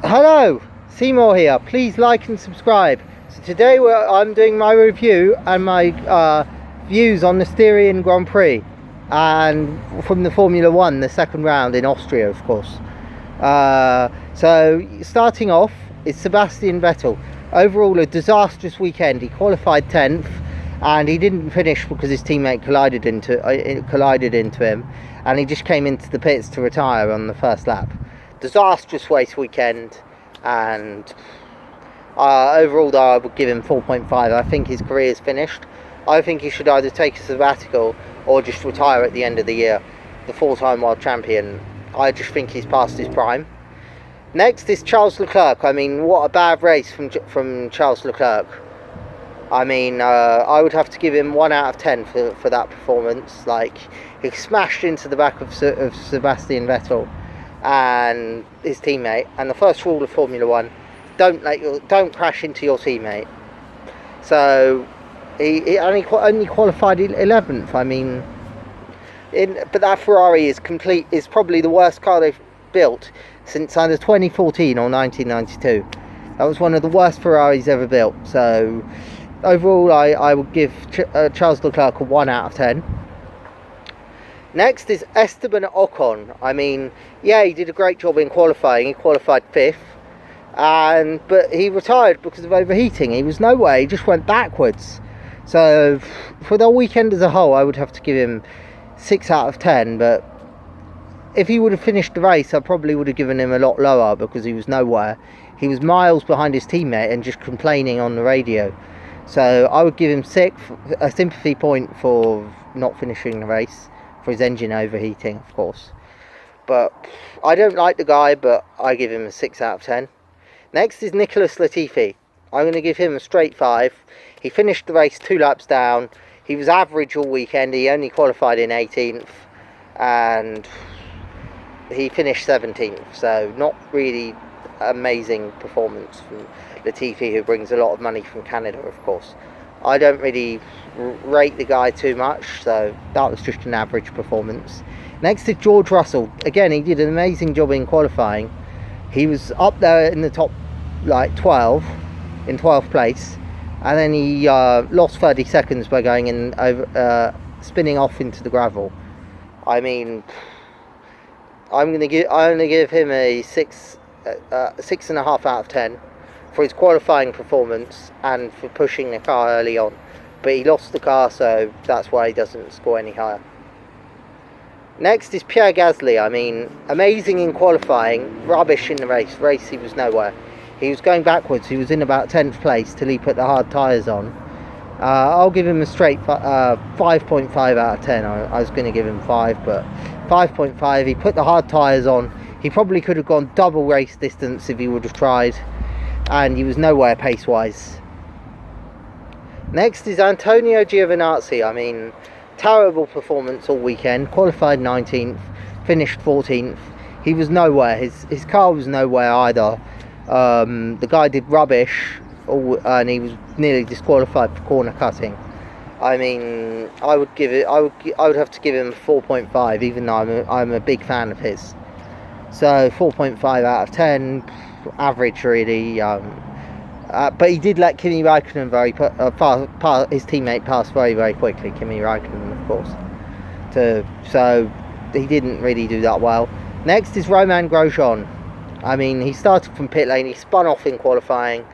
Hello, Seymour here. Please like and subscribe. So today I'm doing my review and my views on the Styrain Grand Prix and from the Formula 1, the second round in Austria, of course. So starting off is Sebastian Vettel. Overall a disastrous weekend. He qualified 10th and he didn't finish because his teammate collided into him, and he just came into the pits to retire on the first lap. Disastrous race weekend, and overall though I would give him 4.5. I think his career is finished. I think he should either take a sabbatical or just retire at the end of the year. The four-time world champion, I just think he's past his prime. Next is Charles Leclerc. I mean, what a bad race from Charles Leclerc. I mean, I would have to give him 1 out of 10 for that performance. Like, he smashed into the back of Sebastian Vettel and his teammate. And the first rule of Formula 1: don't crash into your teammate. So he only qualified 11th. I mean, but that Ferrari is probably the worst car they've built since either 2014 or 1992. That was one of the worst Ferraris ever built. So overall, I would give Charles Leclerc a 1 out of 10. Next is Esteban Ocon. I mean, yeah, he did a great job in qualifying. He qualified 5th, but he retired because of overheating. He was nowhere. He just went backwards. So for the weekend as a whole, I would have to give him 6 out of 10. But if he would have finished the race, I probably would have given him a lot lower because he was nowhere. He was miles behind his teammate and just complaining on the radio. So I would give him 6, a sympathy point for not finishing the race, for his engine overheating, of course. But I don't like the guy, but I give him a 6 out of 10. Next is Nicholas Latifi. I'm going to give him a straight 5. He finished the race 2 laps down. He was average all weekend. He only qualified in 18th, and he finished 17th. So not really amazing performance from Latifi, who brings a lot of money from Canada, of course. I don't really rate the guy too much, so that was just an average performance. Next is George Russell. Again, he did an amazing job in qualifying. He was up there in the top 12, in 12th place, and then he lost 30 seconds by going in over, spinning off into the gravel. I mean, I only give him a 6.5 out of 10 for his qualifying performance and for pushing the car early on. But he lost the car, so that's why he doesn't score any higher. Next is Pierre Gasly. I mean, amazing in qualifying, rubbish in the race. He was nowhere. He was going backwards. He was in about 10th place till he put the hard tyres on. I'll give him a straight 5.5 out of 10. I was going to give him 5, but 5.5. He put the hard tyres on. He probably could have gone double race distance if he would have tried, and he was nowhere pace-wise. Next is Antonio Giovinazzi. I mean, terrible performance all weekend. Qualified 19th, finished 14th. He was nowhere. His car was nowhere either. The guy did rubbish, and he was nearly disqualified for corner cutting. I mean, I would have to give him a 4.5, even though I'm a big fan of his. So 4.5 out of 10, average really. But he did let Kimi Raikkonen his teammate pass very, very quickly. Kimi Raikkonen, of course. So he didn't really do that well. Next is Romain Grosjean. I mean, he started from pit lane. He spun off in qualifying.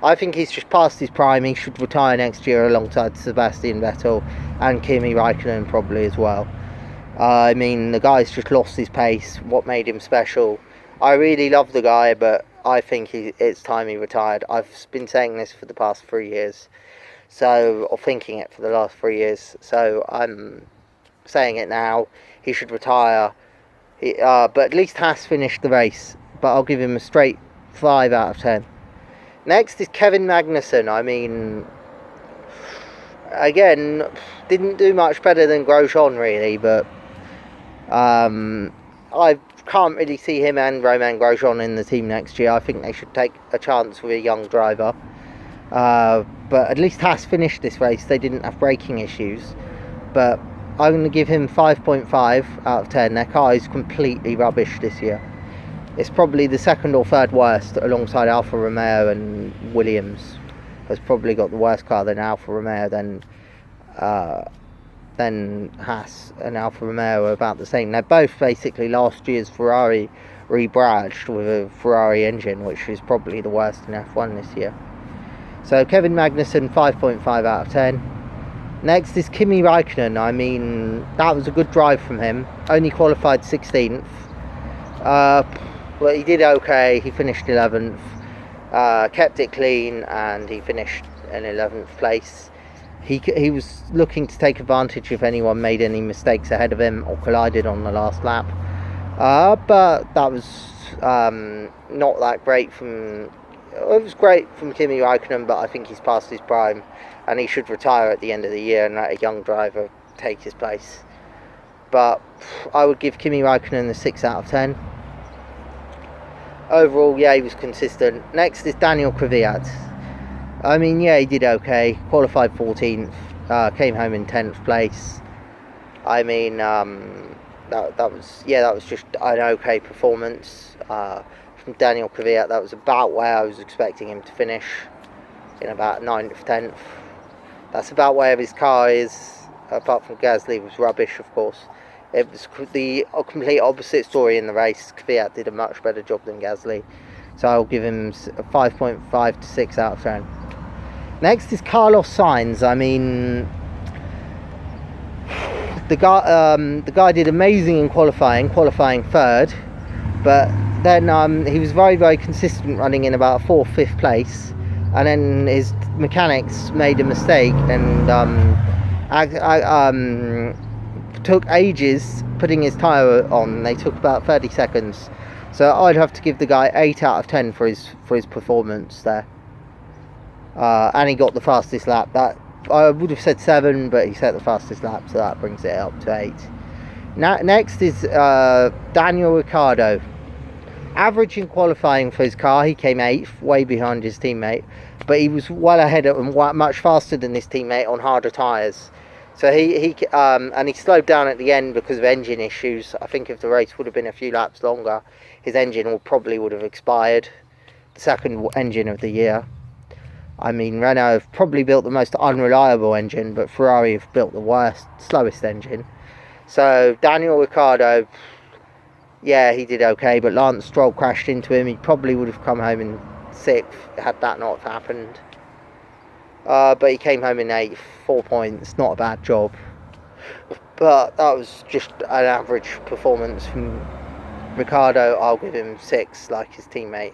I think he's just past his prime. He should retire next year alongside Sebastian Vettel and Kimi Raikkonen probably as well. I mean, the guy's just lost his pace. What made him special? I really love the guy, but I think it's time he retired. I've been saying this for the past 3 years, or thinking it for the last 3 years. So I'm saying it now. He should retire. But at least Haas finished the race. But I'll give him a straight 5 out of 10. Next is Kevin Magnussen. I mean, again, didn't do much better than Grosjean really, but I can't really see him and Romain Grosjean in the team next year. I think they should take a chance with a young driver. But at least Haas finished this race. They didn't have braking issues. But I'm going to give him 5.5 out of 10. Their car is completely rubbish this year. It's probably the second or third worst, alongside Alfa Romeo and Williams. Has probably got the worse car than Alfa Romeo. Then Haas and Alfa Romeo are about the same. They're both basically last year's Ferrari rebadged with a Ferrari engine, which is probably the worst in F1 this year. So Kevin Magnussen, 5.5 out of 10. Next is Kimi Raikkonen. I mean, that was a good drive from him. Only qualified 16th. But he did okay. He finished 11th. Kept it clean, and he finished in 11th place. He was looking to take advantage if anyone made any mistakes ahead of him or collided on the last lap. But that was not that great from... It was great from Kimi Raikkonen, but I think he's past his prime, and he should retire at the end of the year and let a young driver take his place. But I would give Kimi Raikkonen a 6 out of 10. Overall, yeah, he was consistent. Next is Daniel Kvyat. I mean, yeah, he did okay. Qualified 14th, came home in 10th place. I mean, that was just an okay performance from Daniel Kvyat. That was about where I was expecting him to finish, in about 9th, 10th. That's about where his car is, apart from Gasly was rubbish, of course. It was the complete opposite story in the race. Kvyat did a much better job than Gasly, so I'll give him a 5.5 to 6 out of 10. Next is Carlos Sainz. I mean, the guy did amazing in qualifying 3rd, but then he was very, very consistent, running in about 4th, 5th place, and then his mechanics made a mistake, and took ages putting his tyre on. They took about 30 seconds, so I'd have to give the guy 8 out of 10 for his performance there. And he got the fastest lap. That I would have said 7, but he set the fastest lap, so that brings it up to 8. Next is Daniel Ricciardo. Average in qualifying for his car, he came 8th, way behind his teammate, but he was well ahead of and much faster than his teammate on harder tyres. So he slowed down at the end because of engine issues. I think if the race would have been a few laps longer, his engine probably would have expired. The second engine of the year. I mean, Renault have probably built the most unreliable engine, but Ferrari have built the slowest engine. So Daniel Ricciardo, yeah, he did okay, but Lance Stroll crashed into him. He probably would have come home in 6th had that not happened. But he came home in 8th, 4 points, not a bad job. But that was just an average performance from Ricciardo. I'll give him 6, like his teammate.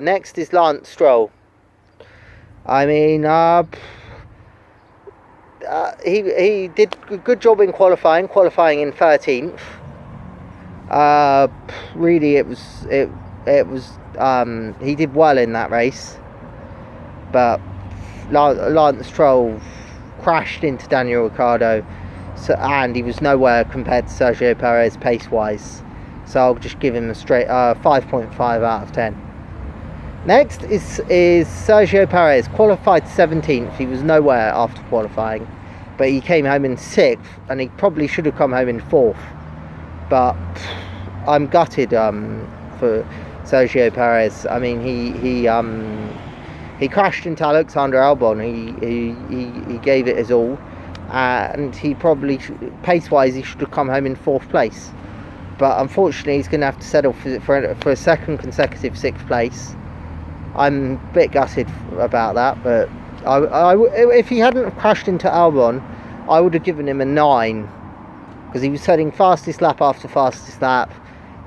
Next is Lance Stroll. I mean, he did a good job in qualifying in 13th. Really, it was he did well in that race, but Lance Stroll crashed into Daniel Ricciardo, and he was nowhere compared to Sergio Perez pace-wise. So I'll just give him a straight 5.5 out of 10. Next is Sergio Perez, qualified 17th. He was nowhere after qualifying, but he came home in 6th, and he probably should have come home in 4th. But I'm gutted for Sergio Perez. I mean, he crashed into Alexander Albon. He gave it his all, and he probably pace-wise he should have come home in 4th place. But unfortunately, he's going to have to settle for a second consecutive 6th place. I'm a bit gutted about that, but if he hadn't crashed into Albon, I would have given him a 9, because he was setting fastest lap after fastest lap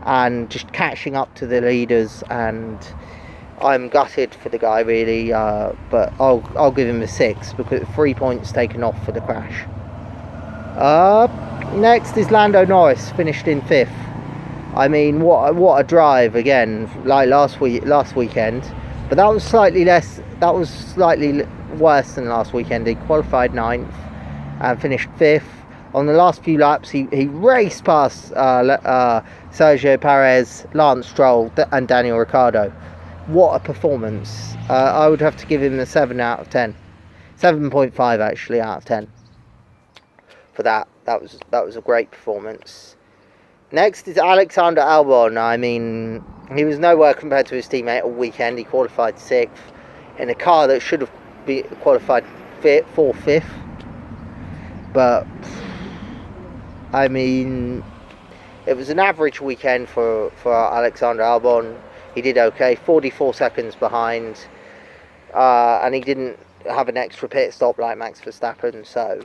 and just catching up to the leaders, and I'm gutted for the guy, really. But I'll give him a 6, because 3 points taken off for the crash. Next is Lando Norris, finished in 5th. I mean, what a drive again, like last weekend. But that was slightly worse than last weekend. He qualified 9th and finished 5th. On the last few laps, he raced past Sergio Perez, Lance Stroll, and Daniel Ricciardo. What a performance! I would have to give him a 7 out of 10, 7.5 actually out of 10 for that. That was a great performance. Next is Alexander Albon. I mean, he was nowhere compared to his teammate all weekend. He qualified 6th in a car that should have qualified 4th, 5th. But, I mean, it was an average weekend for Alexander Albon. He did okay, 44 seconds behind. And he didn't have an extra pit stop like Max Verstappen. So,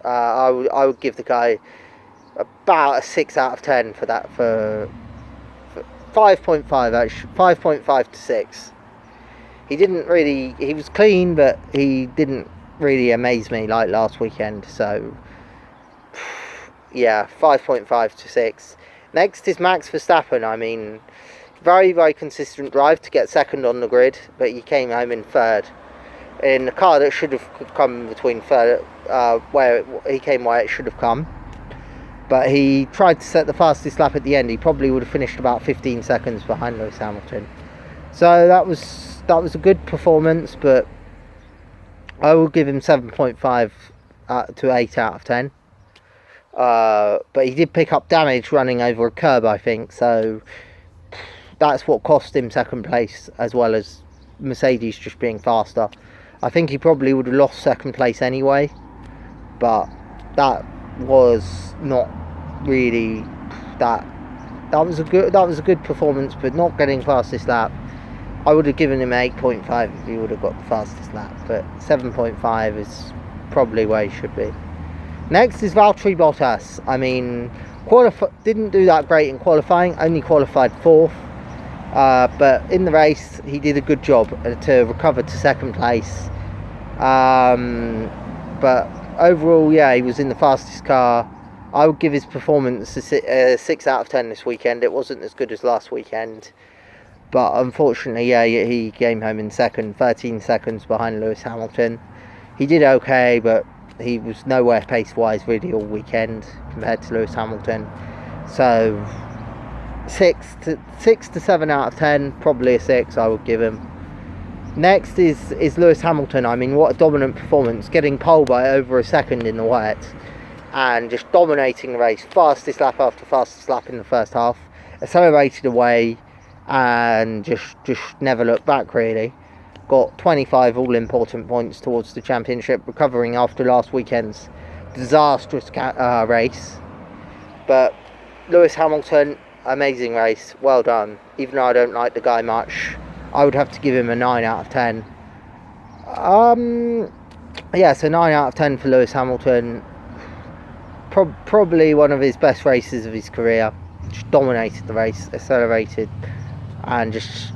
I would give the guy about a 6 out of 10 for that, for 5.5 actually, 5.5 to 6. He didn't really, he was clean, but he didn't really amaze me like last weekend. So yeah, 5.5 to 6. Next is Max Verstappen. I mean, very, very consistent drive to get second on the grid, but he came home in 3rd in a car that should have come between 3rd, where he came where it should have come. But he tried to set the fastest lap at the end. He probably would have finished about 15 seconds behind Lewis Hamilton. So that was a good performance, but I will give him 7.5 to 8 out of 10. But he did pick up damage running over a curb, I think. So that's what cost him second place, as well as Mercedes just being faster. I think he probably would have lost second place anyway. But that was not really that was a good performance, but not getting fastest lap. I would have given him 8.5 if he would have got the fastest lap, but 7.5 is probably where he should be. Next is Valtteri Bottas. I mean, didn't do that great in qualifying, only qualified 4th, but in the race he did a good job to recover to second place. But overall, yeah, he was in the fastest car. I would give his performance a 6 out of 10 this weekend. It wasn't as good as last weekend, but unfortunately, yeah, he came home in 2nd, 13 seconds behind Lewis Hamilton. He did okay, but he was nowhere pace-wise really all weekend compared to Lewis Hamilton. So 6 to 7 out of 10, probably a 6 I would give him. Next is Lewis Hamilton. I mean, what a dominant performance, getting pole by over a second in the wet and just dominating the race. Fastest lap after fastest lap in the first half, accelerated away and just never looked back really. Got 25 all important points towards the championship, recovering after last weekend's disastrous race. But Lewis Hamilton, amazing race, well done. Even though I don't like the guy much, I would have to give him a 9 out of 10. Yeah, so 9 out of 10 for Lewis Hamilton. Probably one of his best races of his career. Just dominated the race, accelerated, and just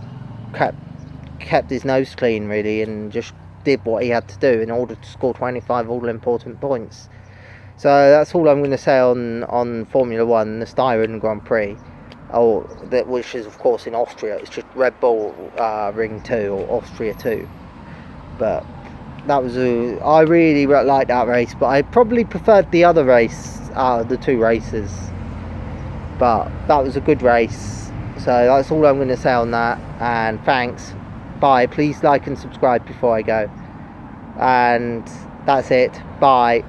kept his nose clean really, and just did what he had to do in order to score 25 all important points. So that's all I'm going to say on Formula 1, the Styrain Grand Prix, which is of course in Austria. It's just Red Bull Ring 2 or Austria 2. But that was I really liked that race, but I probably preferred the other race out of the 2 races. But that was a good race. So that's all I'm going to say on that, and thanks. Bye. Please like and subscribe before I go. And that's it. Bye.